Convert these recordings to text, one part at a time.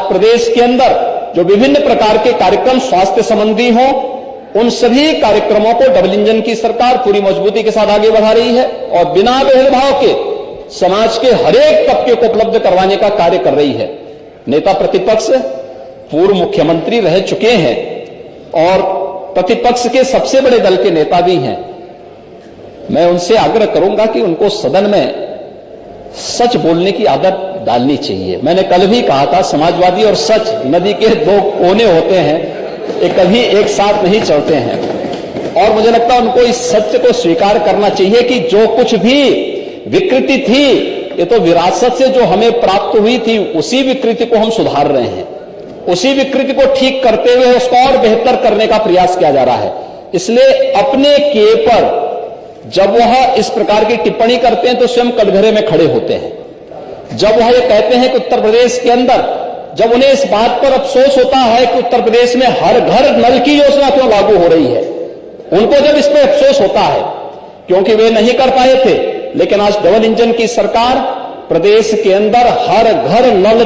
प्रदेश के अंदर जो विभिन्न प्रकार के कार्यक्रम स्वास्थ्य संबंधी हों, उन सभी कार्यक्रमों को डबल इंजन की सरकार पूरी मजबूती के साथ आगे बढ़ा रही है और बिना भेदभाव के समाज के हरेक तबके को उपलब्ध करवाने का कार्य कर रही है। नेता प्रतिपक्ष पूर्व मुख्यमंत्री रह चुके हैं और प्रतिपक्ष के सबसे बड़े दल के नेता भी हैं। मैं उनसे आग्रह करूंगा कि उनको सदन में सच बोलने की आदत डालनी चाहिए। मैंने कल भी कहा था, समाजवादी और सच नदी के दो कोने होते हैं, ये कभी एक साथ नहीं चलते हैं। और मुझे लगता है उनको इस सत्य को स्वीकार करना चाहिए कि जो कुछ भी विकृति थी, ये तो विरासत से जो हमें प्राप्त हुई थी, उसी विकृति को हम सुधार रहे हैं, उसी विकृति को ठीक करते हुए उसको और बेहतर करने का प्रयास किया जा रहा है। इसलिए अपने किए पर जब वह इस प्रकार की टिप्पणी करते हैं तो स्वयं कटघरे में खड़े होते हैं। जब वह ये कहते हैं कि उत्तर प्रदेश के अंदर, जब उन्हें इस बात पर अफसोस होता है कि उत्तर प्रदेश में हर घर नल की योजना क्यों लागू हो रही है, उनको जब इस पर अफसोस होता है क्योंकि वे नहीं कर पाए थे, लेकिन आज डबल इंजन की सरकार प्रदेश के अंदर हर घर नल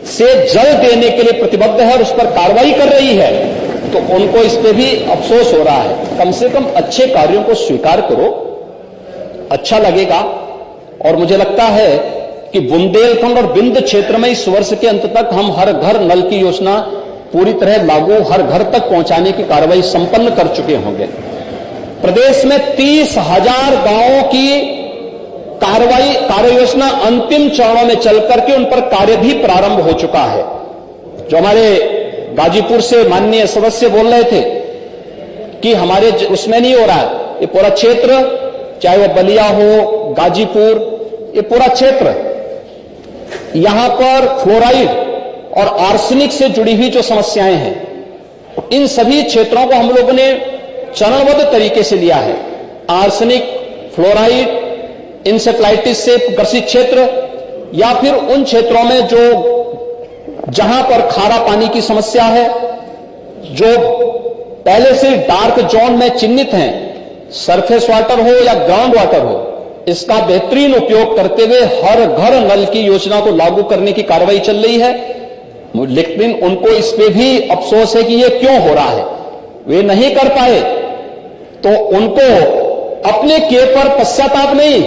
से जल देने के लिए प्रतिबद्ध है और उस पर कार्रवाई कर रही है, तो उनको इस पे भी अफसोस हो रहा है। कम से कम अच्छे कार्यों को स्वीकार करो, अच्छा लगेगा। और मुझे लगता है कि बुंदेलखंड और विंध्य क्षेत्र में इस वर्ष के अंत तक हम हर घर नल की योजना पूरी तरह लागू, हर घर तक पहुंचाने की कार्रवाई संपन्न कर चुके होंगे। प्रदेश में 30,000 गांवों की कार्य योजना अंतिम चरणों में चल करके उन पर कार्य भी प्रारंभ हो चुका है। जो हमारे गाजीपुर से माननीय सदस्य बोल रहे थे कि हमारे उसमें नहीं हो रहा है, ये पूरा क्षेत्र, चाहे वो बलिया हो, गाजीपुर, ये पूरा क्षेत्र, यहां पर फ्लोराइड और आर्सेनिक से जुड़ी हुई जो समस्याएं हैं, इन सभी क्षेत्रों को हम लोगों ने चरणबद्ध तरीके से लिया है। आर्सेनिक, फ्लोराइड, इंसेफ्लाइटिस से ग्रसित क्षेत्र, या फिर उन क्षेत्रों में जो जहां पर खारा पानी की समस्या है, जो पहले से डार्क जोन में चिन्हित हैं, सरफेस वाटर हो या ग्राउंड वाटर हो, इसका बेहतरीन उपयोग करते हुए हर घर नल की योजना को लागू करने की कार्रवाई चल रही है। लेकिन उनको इस पे भी अफसोस है कि ये क्यों हो रहा है, वे नहीं कर पाए, तो उनको अपने किए पर पश्चाताप नहीं,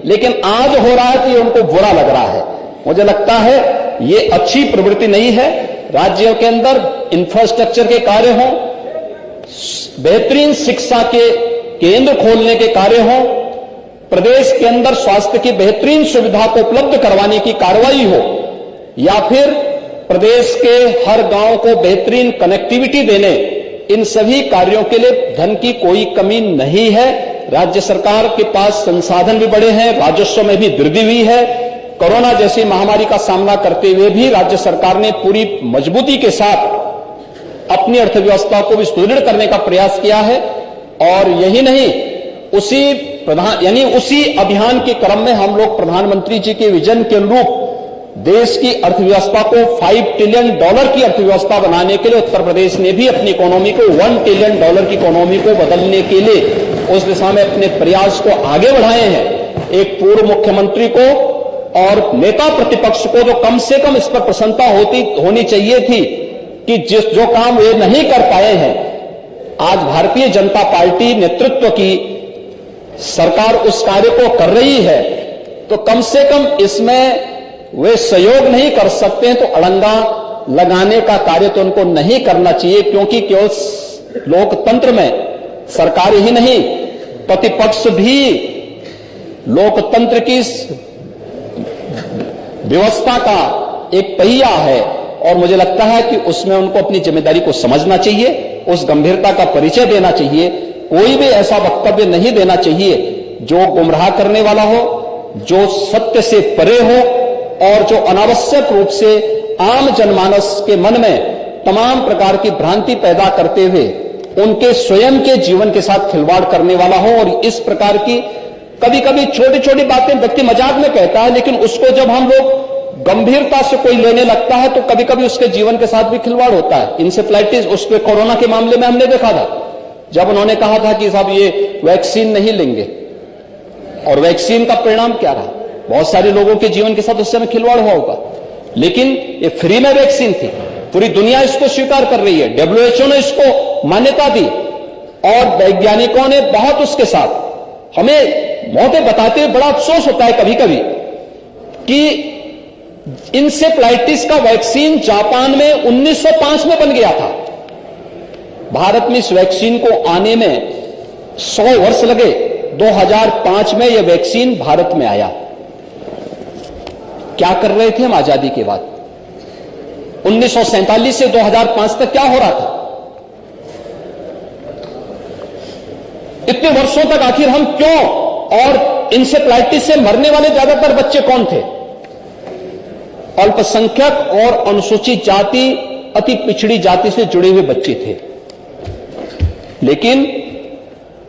लेकिन आज हो रहा है कि उनको बुरा लग रहा है। मुझे लगता है ये अच्छी प्रवृत्ति नहीं है। राज्यों के अंदर इंफ्रास्ट्रक्चर के कार्य हों, बेहतरीन शिक्षा के केंद्र खोलने के कार्य हों, प्रदेश के अंदर स्वास्थ्य की बेहतरीन सुविधा को उपलब्ध करवाने की कार्रवाई हो, या फिर प्रदेश के हर गांव को बेहतरीन कनेक्टिविटी देने, इन सभी कार्यों के लिए धन की कोई कमी नहीं है। राज्य सरकार के पास संसाधन भी बड़े हैं, राजस्व में भी वृद्धि हुई है। कोरोना जैसी महामारी का सामना करते हुए भी राज्य सरकार ने पूरी मजबूती के साथ अपनी अर्थव्यवस्था को भी सुदृढ़ करने का प्रयास किया है। और यही नहीं, उसी अभियान के क्रम में हम लोग प्रधानमंत्री जी के विजन के अनुरूप देश की अर्थव्यवस्था को $5 ट्रिलियन की अर्थव्यवस्था बनाने के लिए उत्तर प्रदेश ने भी अपनी इकोनॉमी को $1 ट्रिलियन की इकोनॉमी को बदलने के लिए उस दिशा में अपने प्रयास को आगे बढ़ाए हैं। एक पूर्व मुख्यमंत्री को और नेता प्रतिपक्ष को जो कम से कम इस पर प्रसन्नता होनी चाहिए थी कि जो काम वे नहीं कर पाए हैं, आज भारतीय जनता पार्टी नेतृत्व की सरकार उस कार्य को कर रही है, तो कम से कम इसमें वे सहयोग नहीं कर सकते हैं तो अड़ंगा लगाने का कार्य तो उनको नहीं करना चाहिए। क्योंकि केवल लोकतंत्र में सरकार ही नहीं, प्रतिपक्ष भी लोकतंत्र की व्यवस्था का एक पहिया है और मुझे लगता है कि उसमें उनको अपनी जिम्मेदारी को समझना चाहिए, उस गंभीरता का परिचय देना चाहिए। कोई भी ऐसा वक्तव्य नहीं देना चाहिए जो गुमराह करने वाला हो, जो सत्य से परे हो और जो अनावश्यक रूप से आम जनमानस के मन में तमाम प्रकार की भ्रांति पैदा करते हुए उनके स्वयं के जीवन के साथ खिलवाड़ करने वाला हो। और इस प्रकार की कभी कभी छोटी छोटी बातें व्यक्ति मजाक में कहता है, लेकिन उसको जब हम लोग गंभीरता से कोई लेने लगता है तो कभी कभी उसके जीवन के साथ भी खिलवाड़ होता है। इंसेफ्लाइटिस, उसके कोरोना के मामले में हमने देखा था, जब उन्होंने कहा था कि साहब ये वैक्सीन नहीं लेंगे, और वैक्सीन का परिणाम क्या रहा, बहुत सारे लोगों के जीवन के साथ उस समय खिलवाड़ हुआ होगा। लेकिन ये फ्री में वैक्सीन थी, पूरी दुनिया इसको स्वीकार कर रही है, WHO ने इसको मान्यता दी और वैज्ञानिकों ने बहुत उसके साथ हमें मौतें बताते हुए बड़ा अफसोस होता है कभी कभी कि इंसेफ्लाइटिस का वैक्सीन जापान में 1905 में बन गया था। भारत में इस वैक्सीन को आने में 100 वर्ष लगे। 2005 में यह वैक्सीन भारत में आया। क्या कर रहे थे हम आजादी के बाद? 1947 से 2005 तक क्या हो रहा था? इतने वर्षों तक आखिर हम क्यों, और इंसेफ्लाइटिस से मरने वाले ज्यादातर बच्चे कौन थे? अल्पसंख्यक और अनुसूचित जाति, अति पिछड़ी जाति से जुड़े हुए बच्चे थे। लेकिन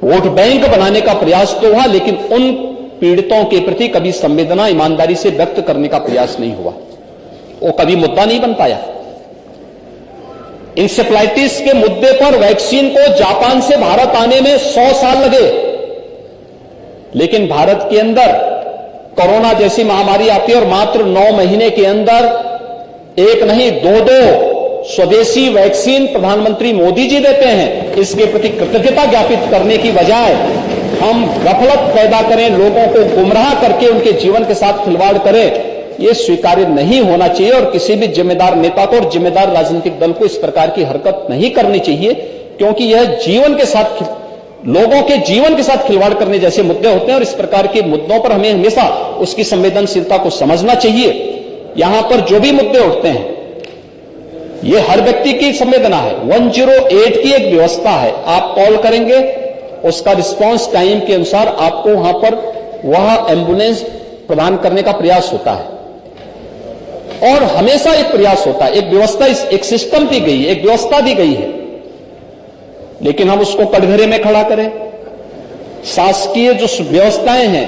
वोट बैंक बनाने का प्रयास तो हुआ, लेकिन उन पीड़ितों के प्रति कभी संवेदना ईमानदारी से व्यक्त करने का प्रयास नहीं हुआ। वो कभी मुद्दा नहीं बन पाया। इंसेफ्लाइटिस के मुद्दे पर वैक्सीन को जापान से भारत आने में 100 साल लगे, लेकिन भारत के अंदर कोरोना जैसी महामारी आती है और मात्र 9 महीने के अंदर एक नहीं 2 स्वदेशी वैक्सीन प्रधानमंत्री मोदी जी देते हैं। इसके प्रति कृतज्ञता ज्ञापित करने की बजाय हम गफलत पैदा करें, लोगों को गुमराह करके उनके जीवन के साथ खिलवाड़ करें, यह स्वीकार्य नहीं होना चाहिए। और किसी भी जिम्मेदार नेता को और जिम्मेदार राजनीतिक दल को इस प्रकार की हरकत नहीं करनी चाहिए, क्योंकि यह जीवन के साथ, लोगों के जीवन के साथ खिलवाड़ करने जैसे मुद्दे होते हैं। और इस प्रकार के मुद्दों पर हमें हमेशा उसकी संवेदनशीलता को समझना चाहिए। यहां पर जो भी मुद्दे उठते हैं, ये हर व्यक्ति की संवेदना है। 108 की एक व्यवस्था है, आप कॉल करेंगे, उसका रिस्पांस टाइम के अनुसार आपको वहां पर वह एम्बुलेंस प्रदान करने का प्रयास होता है। और हमेशा एक प्रयास होता है, एक व्यवस्था, एक सिस्टम दी गई है, एक व्यवस्था दी गई है, लेकिन हम उसको कटघरे में खड़ा करें। शासकीय जो व्यवस्थाएं हैं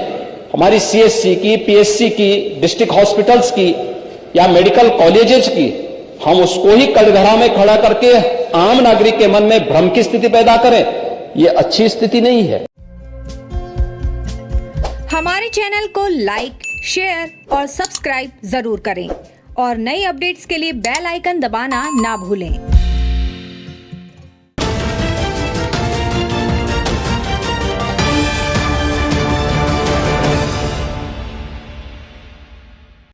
हमारी CSC की, PSC की, डिस्ट्रिक्ट हॉस्पिटल्स की या मेडिकल कॉलेजेस की, हम उसको ही कटघरा में खड़ा करके आम नागरिक के मन में भ्रम की स्थिति पैदा करें, यह अच्छी स्थिति नहीं है। हमारे चैनल को लाइक, शेयर और सब्सक्राइब जरूर करें और नई अपडेट्स के लिए बेल आइकन दबाना ना भूलें।